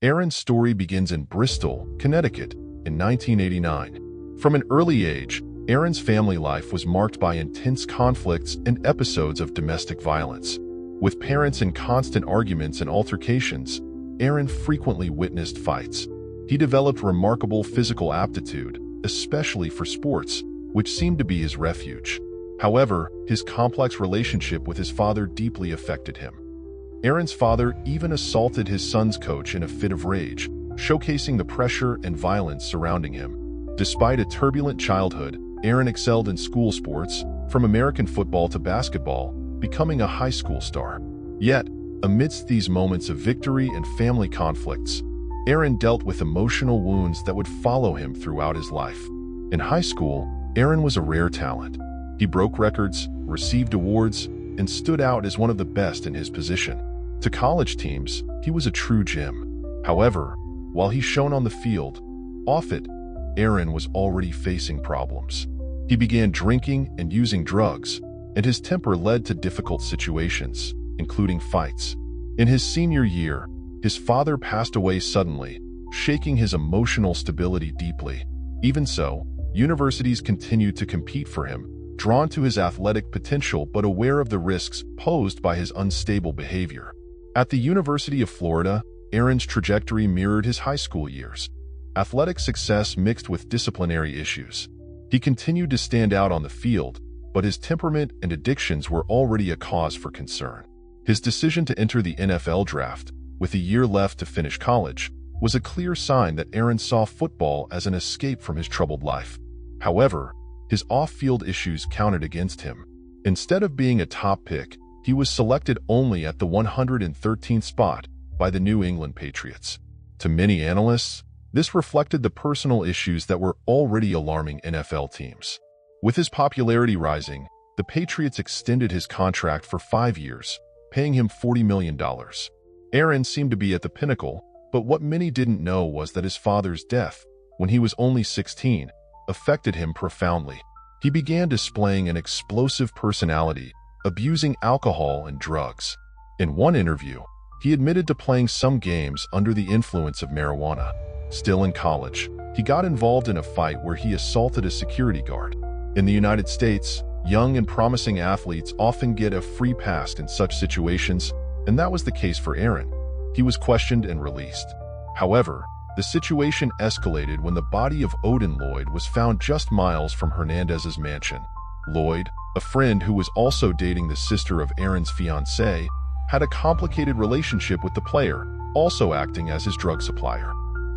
Aaron's story begins in Bristol, Connecticut, in 1989. From an early age, Aaron's family life was marked by intense conflicts and episodes of domestic violence. With parents in constant arguments and altercations, Aaron frequently witnessed fights. He developed remarkable physical aptitude, especially for sports, which seemed to be his refuge. However, his complex relationship with his father deeply affected him. Aaron's father even assaulted his son's coach in a fit of rage, showcasing the pressure and violence surrounding him. Despite a turbulent childhood, Aaron excelled in school sports, from American football to basketball, becoming a high school star. Yet, amidst these moments of victory and family conflicts, Aaron dealt with emotional wounds that would follow him throughout his life. In high school, Aaron was a rare talent. He broke records, received awards, and stood out as one of the best in his position. To college teams, he was a true gem. However, while he shone on the field, off it, Aaron was already facing problems. He began drinking and using drugs, and his temper led to difficult situations, including fights. In his senior year, his father passed away suddenly, shaking his emotional stability deeply. Even so, universities continued to compete for him, drawn to his athletic potential but aware of the risks posed by his unstable behavior. At the University of Florida, Aaron's trajectory mirrored his high school years. Athletic success mixed with disciplinary issues. He continued to stand out on the field, but his temperament and addictions were already a cause for concern. His decision to enter the NFL draft, with a year left to finish college, was a clear sign that Aaron saw football as an escape from his troubled life. However, his off-field issues counted against him. Instead of being a top pick, he was selected only at the 113th spot by the New England Patriots. To many analysts, this reflected the personal issues that were already alarming NFL teams. With his popularity rising, the Patriots extended his contract for 5 years, paying him $40 million. Aaron seemed to be at the pinnacle, but what many didn't know was that his father's death, when he was only 16, affected him profoundly. He began displaying an explosive personality, abusing alcohol and drugs. In one interview, he admitted to playing some games under the influence of marijuana. Still in college, he got involved in a fight where he assaulted a security guard. In the United States, young and promising athletes often get a free pass in such situations, and that was the case for Aaron. He was questioned and released. However, the situation escalated when the body of Odin Lloyd was found just miles from Hernandez's mansion. Lloyd, a friend who was also dating the sister of Aaron's fiancée, had a complicated relationship with the player, also acting as his drug supplier.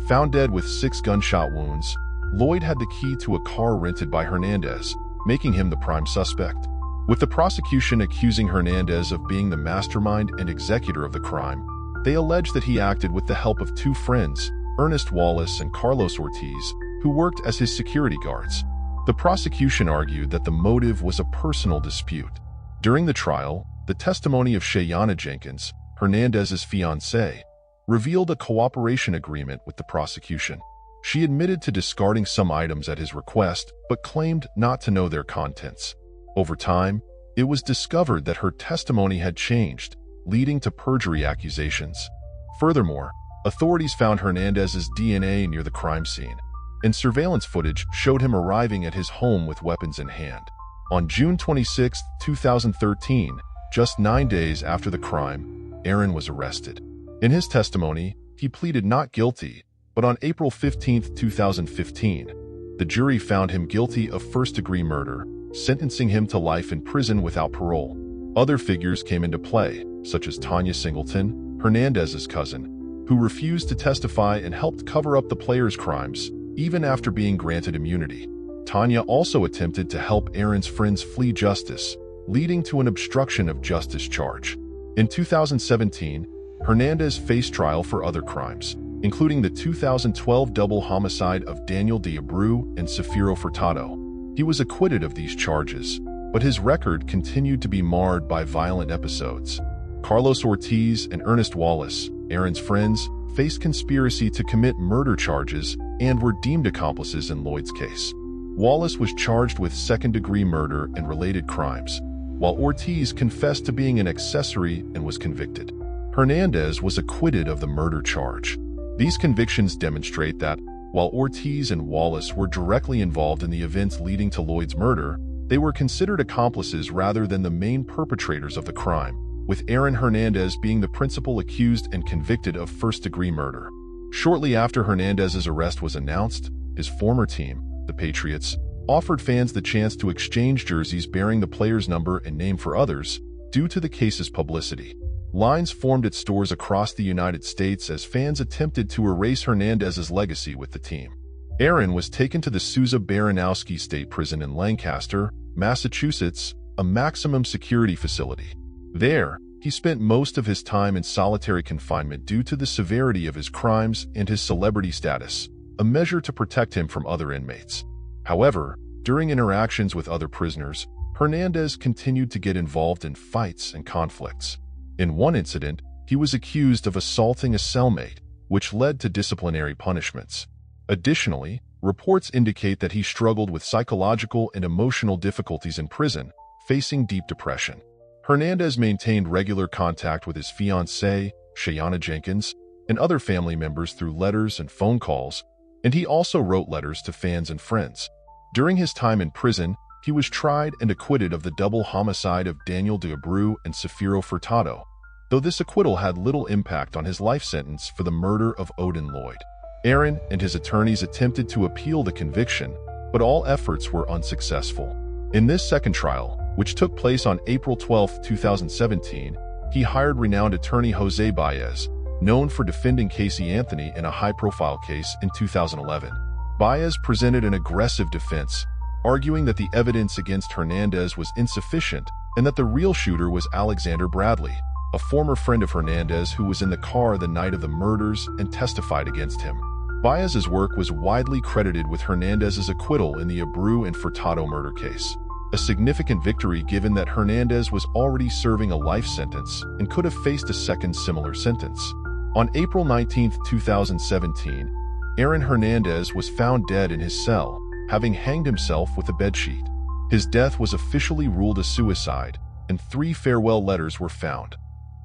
Found dead with 6 gunshot wounds, Lloyd had the key to a car rented by Hernandez, making him the prime suspect. With the prosecution accusing Hernandez of being the mastermind and executor of the crime, they alleged that he acted with the help of 2 friends, Ernest Wallace and Carlos Ortiz, who worked as his security guards. The prosecution argued that the motive was a personal dispute. During the trial, the testimony of Shayana Jenkins, Hernandez's fiancée, revealed a cooperation agreement with the prosecution. She admitted to discarding some items at his request, but claimed not to know their contents. Over time, it was discovered that her testimony had changed, leading to perjury accusations. Furthermore, authorities found Hernandez's DNA near the crime scene, and surveillance footage showed him arriving at his home with weapons in hand. On June 26, 2013, just 9 days after the crime, Aaron was arrested. In his testimony, he pleaded not guilty, but on April 15, 2015, the jury found him guilty of first-degree murder, sentencing him to life in prison without parole. Other figures came into play, such as Tanya Singleton, Hernandez's cousin, who refused to testify and helped cover up the player's crimes, even after being granted immunity. Tanya also attempted to help Aaron's friends flee justice, leading to an obstruction of justice charge. In 2017, Hernandez faced trial for other crimes, including the 2012 double homicide of Daniel D'Abreu and Safiro Furtado. He was acquitted of these charges, but his record continued to be marred by violent episodes. Carlos Ortiz and Ernest Wallace, Aaron's friends, faced conspiracy to commit murder charges and were deemed accomplices in Lloyd's case. Wallace was charged with second-degree murder and related crimes, while Ortiz confessed to being an accessory and was convicted. Hernandez was acquitted of the murder charge. These convictions demonstrate that, while Ortiz and Wallace were directly involved in the events leading to Lloyd's murder, they were considered accomplices rather than the main perpetrators of the crime, with Aaron Hernandez being the principal accused and convicted of first-degree murder. Shortly after Hernandez's arrest was announced, his former team, the Patriots, offered fans the chance to exchange jerseys bearing the player's number and name for others, due to the case's publicity. Lines formed at stores across the United States as fans attempted to erase Hernandez's legacy with the team. Aaron was taken to the Souza Baranowski State Prison in Lancaster, Massachusetts, a maximum security facility. There, he spent most of his time in solitary confinement due to the severity of his crimes and his celebrity status, a measure to protect him from other inmates. However, during interactions with other prisoners, Hernandez continued to get involved in fights and conflicts. In one incident, he was accused of assaulting a cellmate, which led to disciplinary punishments. Additionally, reports indicate that he struggled with psychological and emotional difficulties in prison, facing deep depression. Hernandez maintained regular contact with his fiancée, Shayana Jenkins, and other family members through letters and phone calls, and he also wrote letters to fans and friends. During his time in prison, he was tried and acquitted of the double homicide of Daniel de Abreu and Safiro Furtado, though this acquittal had little impact on his life sentence for the murder of Odin Lloyd. Aaron and his attorneys attempted to appeal the conviction, but all efforts were unsuccessful. In this second trial, which took place on April 12, 2017, he hired renowned attorney Jose Baez, known for defending Casey Anthony in a high-profile case in 2011. Baez presented an aggressive defense, arguing that the evidence against Hernandez was insufficient and that the real shooter was Alexander Bradley, a former friend of Hernandez who was in the car the night of the murders and testified against him. Baez's work was widely credited with Hernandez's acquittal in the Abreu and Furtado murder case, a significant victory given that Hernandez was already serving a life sentence and could have faced a second similar sentence. On April 19, 2017, Aaron Hernandez was found dead in his cell, having hanged himself with a bedsheet. His death was officially ruled a suicide, and 3 farewell letters were found.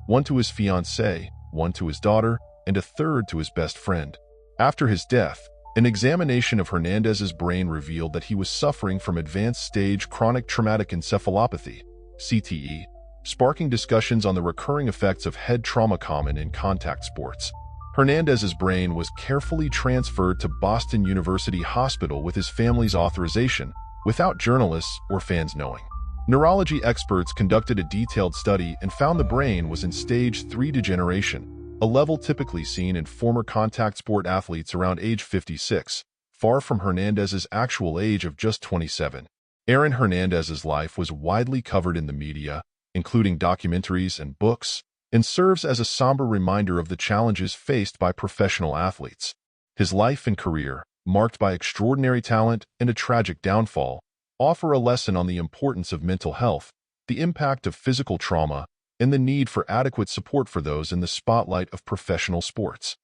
One to his fiancée, one to his daughter, and a third to his best friend. After his death, an examination of Hernandez's brain revealed that he was suffering from advanced stage chronic traumatic encephalopathy, CTE, sparking discussions on the recurring effects of head trauma common in contact sports. Hernandez's brain was carefully transferred to Boston University Hospital with his family's authorization, without journalists or fans knowing. Neurology experts conducted a detailed study and found the brain was in stage 3 degeneration, a level typically seen in former contact sport athletes around age 56, far from Hernandez's actual age of just 27. Aaron Hernandez's life was widely covered in the media, including documentaries and books, and serves as a somber reminder of the challenges faced by professional athletes. His life and career, marked by extraordinary talent and a tragic downfall, offer a lesson on the importance of mental health, the impact of physical trauma, and the need for adequate support for those in the spotlight of professional sports.